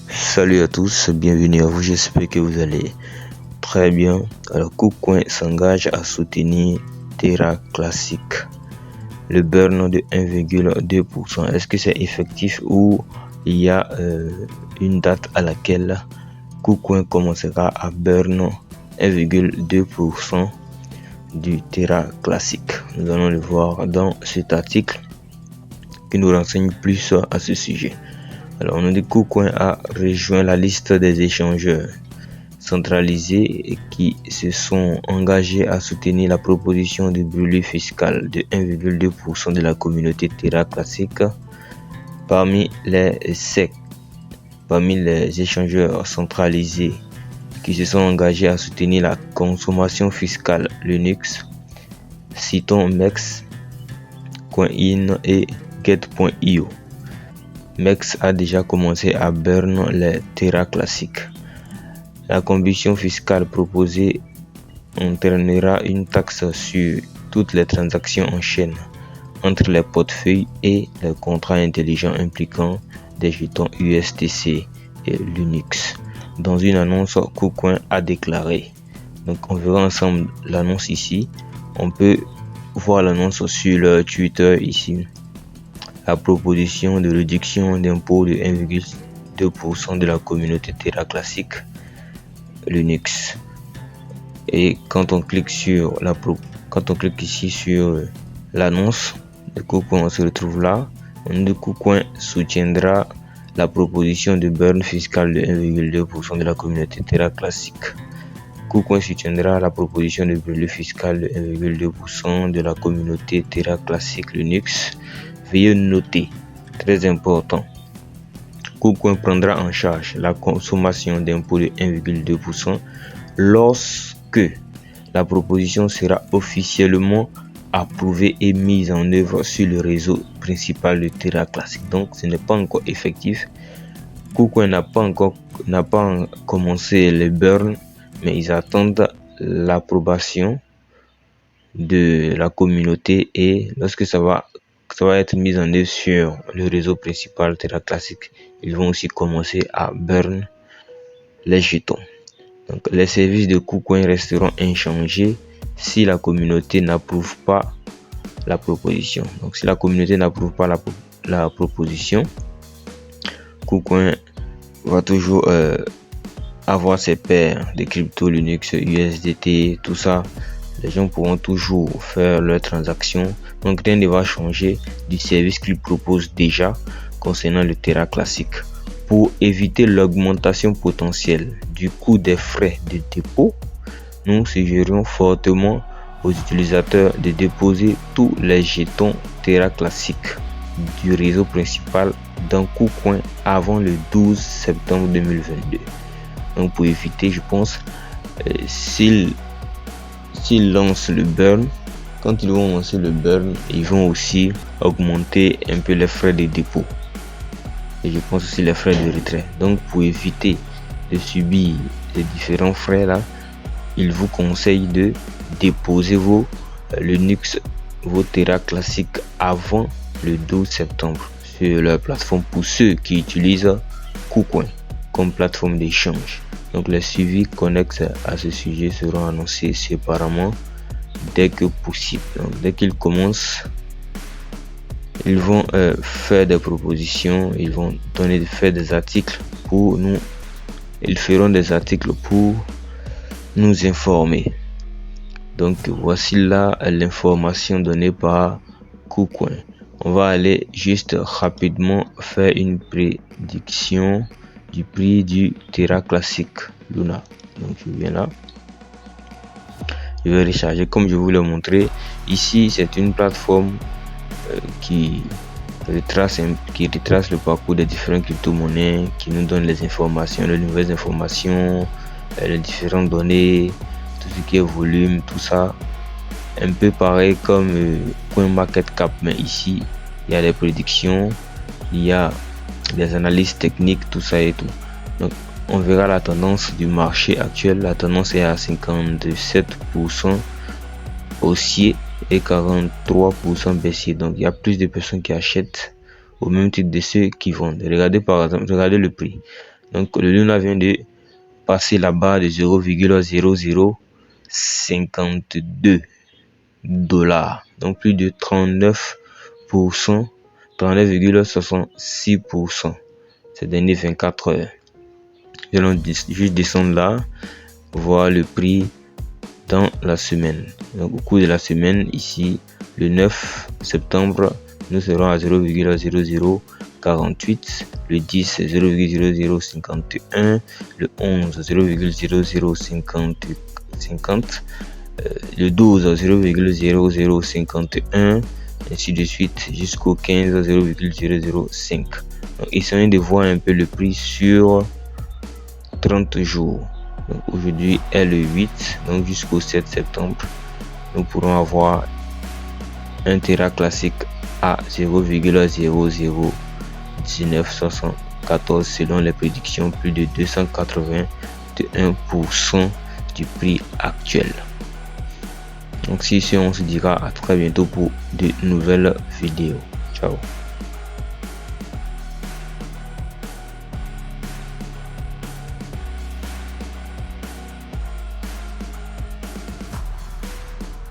Salut à tous, bienvenue à vous, j'espère que vous allez très bien. Alors KuCoin s'engage à soutenir Terra Classic, le burn de 1,2%. Est-ce que c'est effectif ou il y a une date à laquelle KuCoin commencera à burn 1,2% du Terra Classic? Nous allons le voir dans cet article qui nous renseigne plus à ce sujet. Alors, on nous dit que KuCoin a rejoint la liste des échangeurs centralisés qui se sont engagés à soutenir la proposition de brûlure fiscale de 1,2% de la communauté Terra Classic. Parmi les échangeurs centralisés qui se sont engagés à soutenir la consommation fiscale Linux, citons Mex, Coin et Get.io. Mex a déjà commencé à burn les Terra Classic. La contribution fiscale proposée entraînera une taxe sur toutes les transactions en chaîne entre les portefeuilles et les contrats intelligents impliquant des jetons USTC et Linux. Dans une annonce, KuCoin a déclaré. Donc on verra ensemble l'annonce ici. On peut voir l'annonce sur le Twitter ici. La proposition de réduction d'impôt de 1,2% de la communauté Terra Classic Linux. Et quand on clique ici sur l'annonce de KuCoin, on se retrouve là. On dit que KuCoin soutiendra la proposition de burn fiscal de 1,2% de la communauté Terra Classic. KuCoin soutiendra la proposition de brûlure fiscale de 1,2% de la communauté Terra Classic Linux. Veuillez noter, très important, KuCoin prendra en charge la consommation d'impôts de 1,2% lorsque la proposition sera officiellement approuvée et mise en œuvre sur le réseau principal de Terra Classic. Donc ce n'est pas encore effectif. KuCoin n'a pas commencé le burn, mais ils attendent l'approbation de la communauté et lorsque ça va être mis en œuvre sur le réseau principal Terra Classic, ils vont aussi commencer à burn les jetons. Donc les services de KuCoin resteront inchangés si la communauté n'approuve pas la proposition. Donc si la communauté n'approuve pas la proposition, KuCoin va toujours avoir ses paires de crypto Linux, USDT, tout ça. Les gens pourront toujours faire leurs transactions. Donc rien ne va changer du service qu'ils proposent déjà concernant le Terra Classic. Pour éviter l'augmentation potentielle du coût des frais de dépôt, nous suggérons fortement aux utilisateurs de déposer tous les jetons Terra Classic du réseau principal dans KuCoin avant le 12 septembre 2022. Donc pour éviter, je pense, s'ils lancent le burn, quand ils vont lancer le burn, ils vont aussi augmenter un peu les frais de dépôt. Et je pense aussi les frais de retrait. Donc pour éviter de subir les différents frais là, il vous conseille de déposer vos Linux, vos Terra Classic avant le 12 septembre sur leur plateforme pour ceux qui utilisent KuCoin comme plateforme d'échange. Donc les suivis connexes à ce sujet seront annoncés séparément dès que possible. Donc, dès qu'ils commencent, ils vont faire des propositions, ils vont faire des articles pour nous. Ils feront des articles pour nous informer. Donc voici là l'information donnée par KuCoin. On va aller juste rapidement faire une prédiction du prix du Terra Classic Luna. Donc je viens là, je vais recharger comme je vous l'ai montré. Ici c'est une plateforme qui retrace le parcours des différentes crypto-monnaies, qui nous donne les informations, les nouvelles informations, les différentes données, tout ce qui est volume, tout ça. Un peu pareil comme CoinMarketCap, mais ici il y a des prédictions, il y a des analyses techniques, tout ça et tout. Donc on verra la tendance du marché actuel. La tendance est à 57% haussier et 43% baissier. Donc il y a plus de personnes qui achètent au même titre de ceux qui vendent. Regardez par exemple, regardez le prix. Donc le Luna vient de passer la barre de 0,0052 $. Donc plus de 39%, 39,66% ces dernières 24 heures. Nous allons juste descendre là, voir le prix dans la semaine. Donc au cours de la semaine, ici, le 9 septembre, nous serons à 0,0048, le 10 0,0051, le 11 0,0050, le 12 0,0051, ainsi de suite jusqu'au 15 0,005. Donc essayons de voir un peu le prix sur 30 jours. Aujourd'hui est le 8, donc jusqu'au 7 septembre, nous pourrons avoir un Terra classique à 0,001974 selon les prédictions, plus de 281% du prix actuel. Donc si on se dira à très bientôt pour de nouvelles vidéos. Ciao.